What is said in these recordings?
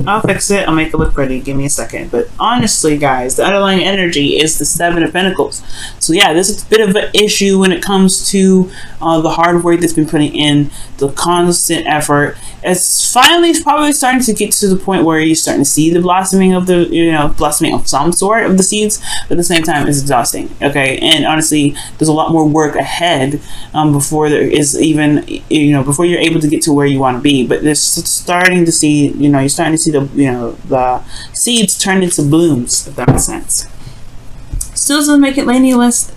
I'll fix it. I'll make it look pretty. Give me a second. But honestly, guys, the underlying energy is the Seven of Pentacles. So yeah, this is a bit of an issue when it comes to the hard work that's been putting in, the constant effort. It's finally probably starting to get to the point where you're starting to see the blossoming of the, blossoming of some sort of the seeds. But at the same time, it's exhausting. Okay, and honestly, there's a lot more work ahead before there is even, before you're able to get to where you want to be. But there's starting to see, you're starting to see the seeds turn into blooms, if that makes sense. Still doesn't make it any less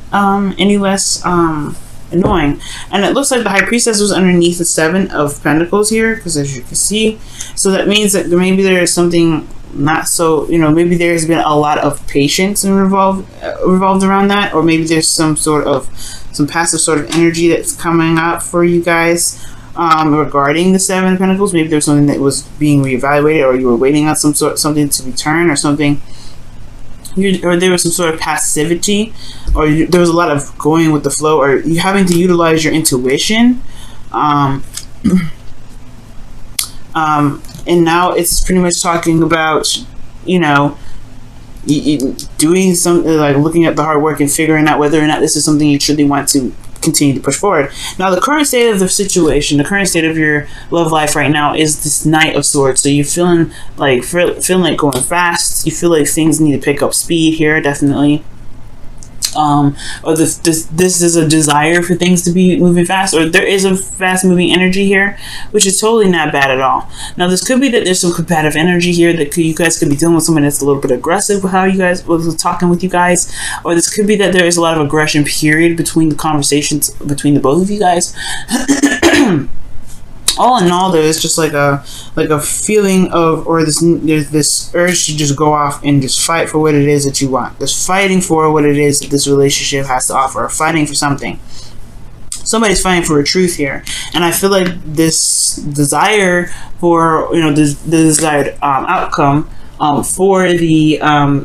annoying. And it looks like the High Priestess was underneath the Seven of Pentacles here, because as you can see, so that means that maybe there is something not so, maybe there's been a lot of patience and revolved around that, or maybe there's some passive sort of energy that's coming up for you guys regarding the Seven of Pentacles. Maybe there's something that was being reevaluated, or you were waiting on something to return, or something. Or there was some sort of passivity, or there was a lot of going with the flow, or you having to utilize your intuition. And now it's pretty much talking about, doing something like looking at the hard work and figuring out whether or not this is something you truly want to continue to push forward. Now, the current state of the situation, the current state of your love life right now is this Knight of Swords. So you're feeling like going fast. You feel like things need to pick up speed here, definitely. Or this is a desire for things to be moving fast, or there is a fast moving energy here, which is totally not bad at all. Now, this could be that there's some combative energy here that you guys could be dealing with someone that's a little bit aggressive with how you guys was talking with you guys, or this could be that there is a lot of aggression period between the conversations between the both of you guys. All in all, there's just like a feeling of, or there's this urge to just go off and just fight for what it is that you want. Just fighting for what it is that this relationship has to offer, or fighting for something. Somebody's fighting for a truth here, and I feel like this desire for, the desired outcome for the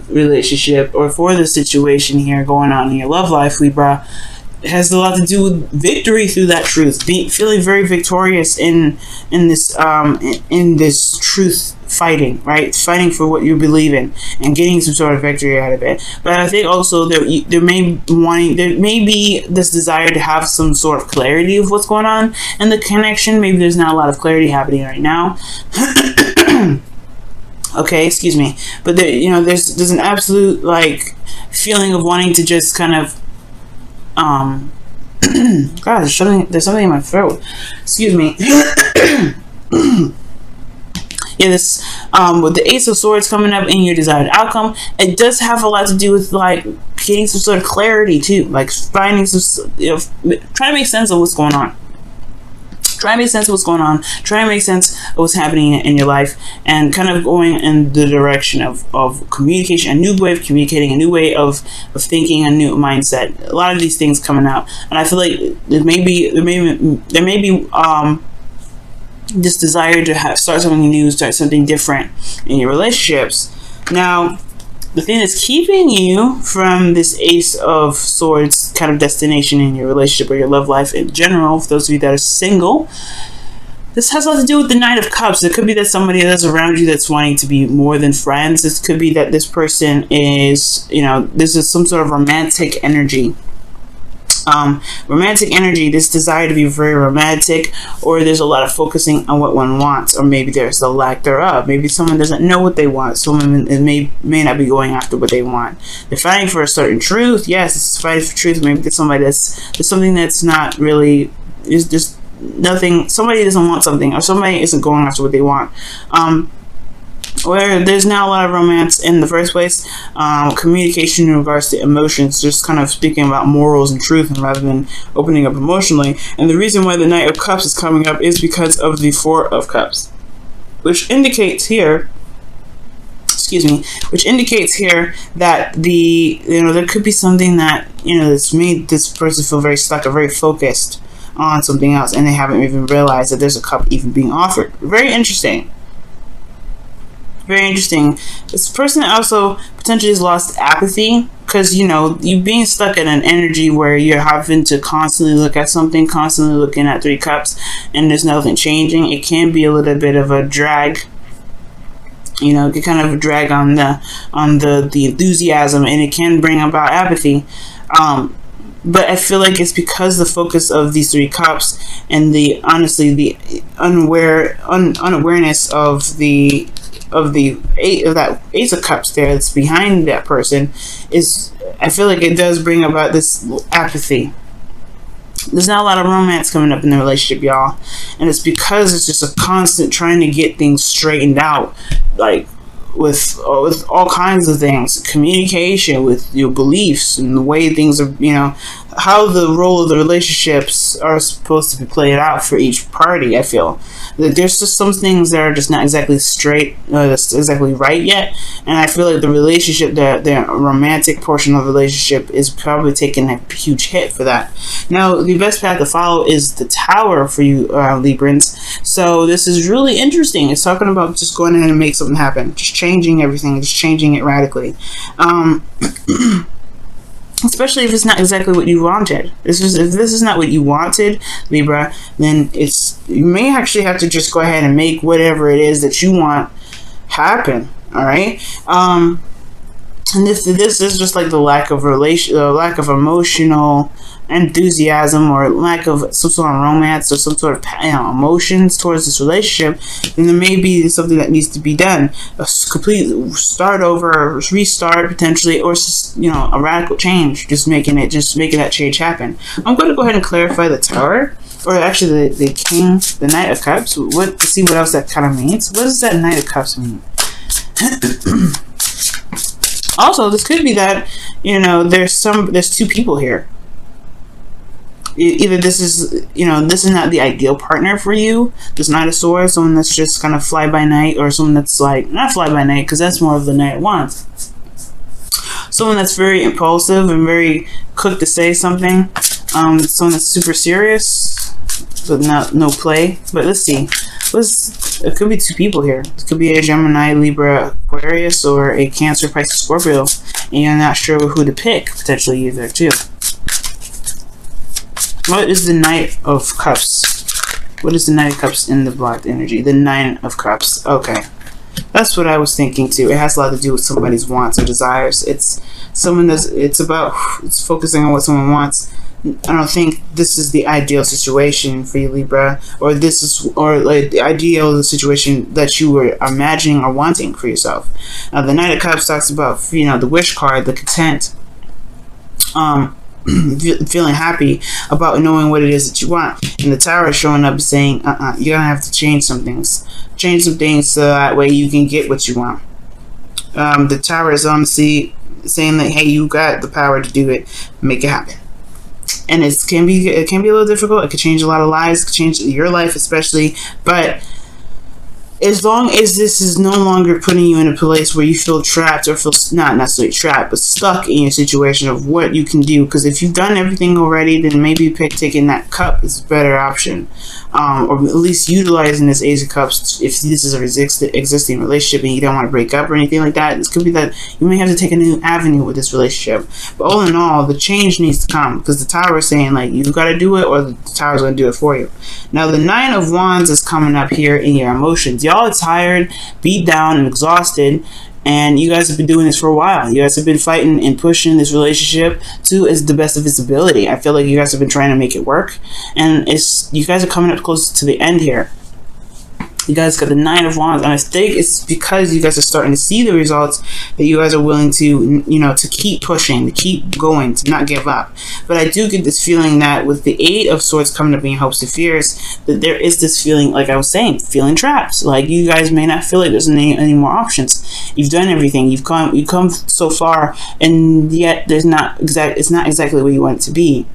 relationship, or for the situation here going on in your love life, Libra, has a lot to do with victory through that truth, feeling very victorious in this truth fighting, right? Fighting for what you believe in and getting some sort of victory out of it. But I think also there may be this desire to have some sort of clarity of what's going on and the connection. Maybe there's not a lot of clarity happening right now. Okay, excuse me, but there's an absolute feeling of wanting to just kind of God, there's something in my throat. Excuse me. Yeah, this with the Ace of Swords coming up in your desired outcome, it does have a lot to do with getting some sort of clarity too, finding some, trying to make sense of what's going on. Try to make sense of what's going on. Try to make sense of what's happening in your life, and kind of going in the direction of communication, a new way of communicating, a new way of thinking, a new mindset. A lot of these things coming out, and I feel like there may be this desire to start something new, start something different in your relationships. Now, the thing that's keeping you from this Ace of Swords kind of destination in your relationship or your love life in general, for those of you that are single, this has a lot to do with the Knight of Cups. It could be that somebody that's around you that's wanting to be more than friends. This could be that this person is, this is some sort of romantic energy. Romantic energy, this desire to be very romantic, or there's a lot of focusing on what one wants, or maybe there's a lack thereof. Maybe someone doesn't know what they want. Someone may not be going after what they want. They're fighting for a certain truth. Yes, it's fighting for truth. Maybe it's somebody there's something that's not really, is just nothing. Somebody doesn't want something, or somebody isn't going after what they want. Where there's not a lot of romance in the first place. Communication in regards to emotions, just kind of speaking about morals and truth, and rather than opening up emotionally. And the reason why the Knight of Cups is coming up is because of the Four of Cups, which indicates here, that there could be something that that's made this person feel very stuck or very focused on something else, and they haven't even realized that there's a cup even being offered. Very interesting. Very interesting. This person also potentially has lost apathy, because you being stuck in an energy where you're having to constantly look at something, constantly looking at Three Cups, and there's nothing changing. It can be a little bit of a drag. You know, it can kind of drag on the enthusiasm, and it can bring about apathy. But I feel like it's because the focus of these 3 cups and the unawareness of the Ace of Cups there that's behind that person is, I feel like it does bring about this apathy. There's not a lot of romance coming up in the relationship, y'all, and it's because it's just a constant trying to get things straightened out, like with all kinds of things, communication, with your beliefs and the way things are, you know, how the role of the relationships are supposed to be played out for each party. I feel that there's just some things that are just not exactly straight, that's exactly right yet, and I feel like the relationship, the romantic portion of the relationship, is probably taking a huge hit for that. Now, the best path to follow is the Tower for you, Librans. So this is really interesting. It's talking about just going in and make something happen, just changing everything, just changing it radically. Especially if it's not exactly what you wanted. If this is not what you wanted, Libra, then you may actually have to just go ahead and make whatever it is that you want happen. All right. And this is just like the lack of emotional enthusiasm, or lack of some sort of romance, or some sort of emotions towards this relationship, then there may be something that needs to be done, a complete start over, or restart potentially, or a radical change, just making that change happen. I'm going to go ahead and clarify the Tower, or actually the King, the Knight of Cups. To see what else that kind of means. What does that Knight of Cups mean? Also, this could be that, there's 2 people here. Either this is not the ideal partner for you, this Knight of Swords, someone that's just kind of fly by night, or someone that's like, not fly by night, because that's more of the Knight of Wands. Someone that's very impulsive and very quick to say something. Someone that's super serious, but no play. But let's see. It could be 2 people here. It could be a Gemini, Libra, Aquarius, or a Cancer, Pisces, Scorpio, and you're not sure who to pick, potentially either too. What is the Knight of Cups? What is the Knight of Cups in the blocked energy? The 9 of Cups. Okay. That's what I was thinking too. It has a lot to do with somebody's wants or desires. It's focusing on what someone wants. I don't think this is the ideal situation for you, Libra, or like the ideal situation that you were imagining or wanting for yourself. The Knight of Cups talks about, the wish card, the content, feeling happy about knowing what it is that you want, and the Tower is showing up saying, you're gonna have to change some things so that way you can get what you want. The Tower is honestly saying that, hey, you got the power to do it, make it happen. And it can be a little difficult. It could change a lot of lives. It could change your life especially. But as long as this is no longer putting you in a place where you feel trapped, or feel not necessarily trapped, but stuck in your situation of what you can do. Because if you've done everything already, then maybe taking that cup is a better option. Or at least utilizing this Ace of Cups if this is a existing relationship and you don't want to break up or anything like that. It could be that you may have to take a new avenue with this relationship. But all in all, the change needs to come, because the Tower is saying, like, you got to do it, or the Tower is going to do it for you. Now, the 9 of Wands is coming up here in your emotions. Y'all are tired, beat down, and exhausted. And you guys have been doing this for a while. You guys have been fighting and pushing this relationship to the best of its ability. I feel like you guys have been trying to make it work. And you guys are coming up close to the end here. You guys got the 9 of Wands, and I think it's because you guys are starting to see the results that you guys are willing to, to keep pushing, to keep going, to not give up. But I do get this feeling that with the 8 of Swords coming up in your hopes and fears, that there is this feeling, like I was saying, feeling trapped. Like you guys may not feel like there's any more options. You've done everything. You've come so far, and yet it's not exactly where you want it to be.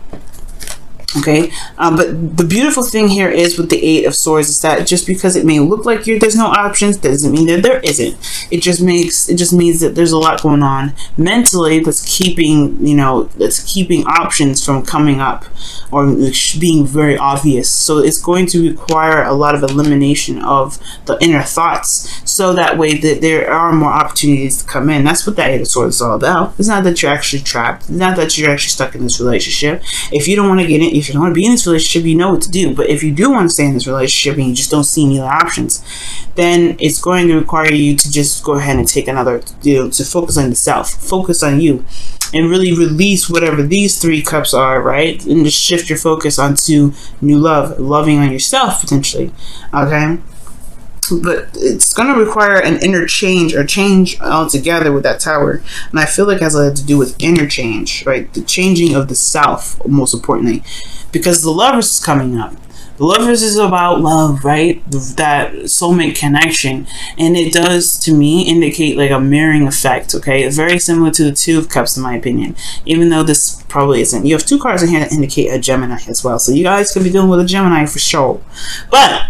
Okay, but the beautiful thing here is with the 8 of Swords is that just because it may look like there's no options doesn't mean that there isn't. It just means that there's a lot going on mentally that's keeping options from coming up or being very obvious. So it's going to require a lot of elimination of the inner thoughts, so that way that there are more opportunities to come in. That's what the 8 of Swords is all about. It's not that you're actually trapped. It's not that you're actually stuck in this relationship. If you don't want to get in, if you don't want to be in this relationship, you know what to do. But if you do want to stay in this relationship and you just don't see any other options, then it's going to require you to just go ahead and take another, to focus on yourself, focus on you, and really release whatever these 3 cups are, right? And just shift your focus onto new love, loving on yourself potentially, okay? But it's going to require an interchange or change altogether with that Tower. And I feel like it has a lot to do with interchange, right? The changing of the self, most importantly. Because the Lovers is coming up. The Lovers is about love, right? That soulmate connection. And it does, to me, indicate like a mirroring effect, okay? It's very similar to the 2 of Cups, in my opinion. Even though this probably isn't. You have 2 cards in here that indicate a Gemini as well. So you guys could be dealing with a Gemini for sure. But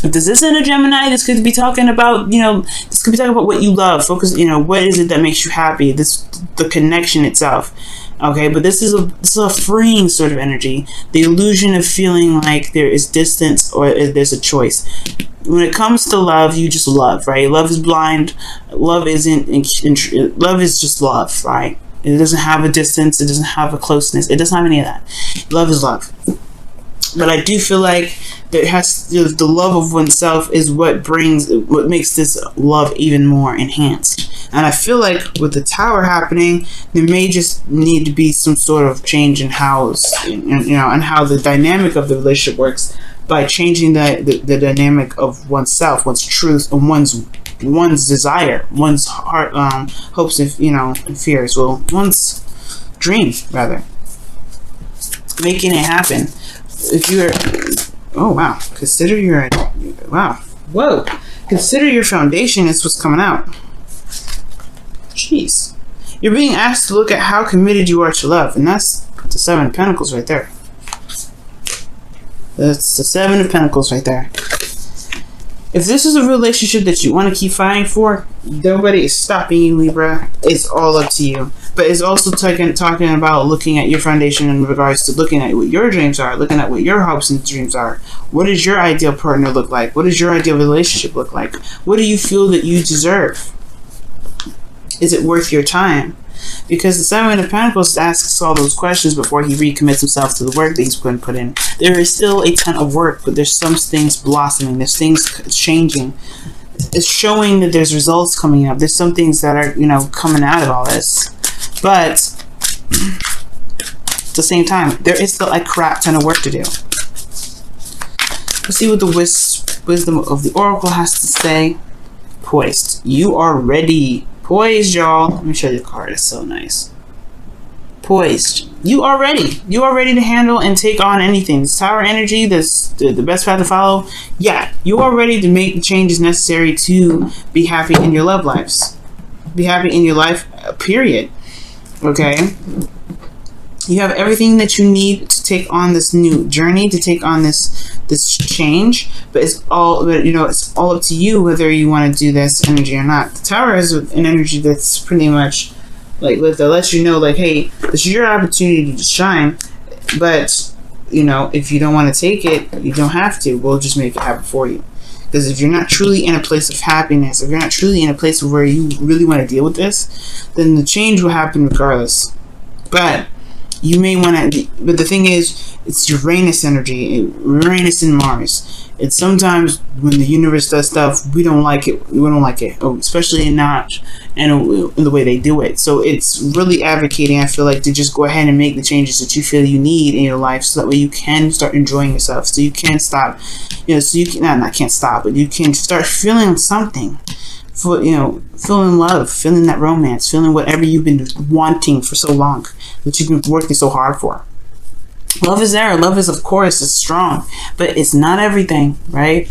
if this isn't a Gemini, this could be talking about, this could be talking about what you love. Focus, what is it that makes you happy? The connection itself. Okay, but this is a freeing sort of energy. The illusion of feeling like there is distance or there's a choice. When it comes to love, you just love, right? Love is blind. Love isn't. Love is just love, right? It doesn't have a distance. It doesn't have a closeness. It doesn't have any of that. Love is love. But I do feel like the love of oneself is what makes this love even more enhanced. And I feel like with the Tower happening, there may just need to be some sort of change in how, and how the dynamic of the relationship works by changing the dynamic of oneself, one's truth, and one's desire, one's heart, hopes, and fears. Well, one's dream, rather. Making it happen. If you're, oh wow, consider your, wow, whoa, consider your foundation is what's coming out. Jeez. You're being asked to look at how committed you are to love, and that's the 7 of Pentacles right there. That's the 7 of Pentacles right there. If this is a relationship that you want to keep fighting for, nobody is stopping you, Libra. It's all up to you. But it's also talking about looking at your foundation in regards to looking at what your dreams are, looking at what your hopes and dreams are. What does your ideal partner look like? What does your ideal relationship look like? What do you feel that you deserve? Is it worth your time? Because the 7 of Pentacles asks all those questions before he recommits himself to the work that he's going to put in. There is still a ton of work, but there's some things blossoming. There's things changing. It's showing that there's results coming up. There's some things that are, coming out of all this. But at the same time, there is still a crap ton of work to do. Let's see what the wisdom of the Oracle has to say. Poised. You are ready. Poised, y'all. Let me show you the card. It's so nice. Poised. You are ready. You are ready to handle and take on anything. This Tower energy, this the best path to follow. Yeah, you are ready to make the changes necessary to be happy in your love lives. Be happy in your life, period. Okay? You have everything that you need to take on this new journey, to take on this change, but it's all up to you whether you want to do this energy or not. The Tower is an energy that's pretty much like that lets you know, like, hey, this is your opportunity to shine, but if you don't want to take it, you don't have to. We'll just make it happen for you. Because if you're not truly in a place of happiness, if you're not truly in a place where you really want to deal with this, then the change will happen regardless. But you may want to, but the thing is, it's Uranus energy, Uranus and Mars. It's sometimes when the universe does stuff, we don't like it. We don't like it, especially not in the way they do it. So it's really advocating, I feel like, to just go ahead and make the changes that you feel you need in your life, so that way you can start enjoying yourself. So you can stop, so you can not can't stop, but you can start feeling something. For feeling love, feeling that romance, feeling whatever you've been wanting for so long, that you've been working so hard for. Love is there. Love is, of course, is strong, but it's not everything, right?